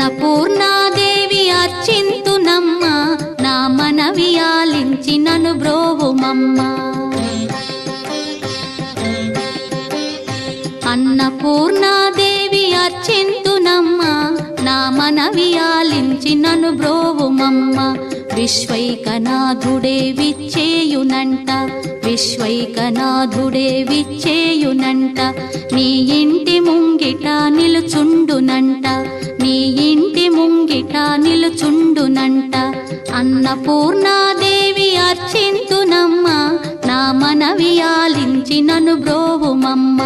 అన్నపూర్ణాదేవి అర్చింతునమ్మ, నా మనవి ఆలించి నను బ్రోవుమమ్మ. అన్నపూర్ణాదేవి అర్చింతునమ్మ, నా మనవి ఆలించి నను బ్రోవుమమ్మ. విశ్వైకనాథుడే విచ్చేయునంట, విశ్వైకనాథుడే విచ్చేయునంట. నీ ఇంటి ముంగిట నిలుచుండునంట, నీ ఇంటి ముంగిట నిలుచుండునంట. అన్నపూర్ణాదేవి అర్చింతునమ్మ, నా మనవి ఆలించి నను బ్రోవుమమ్మ.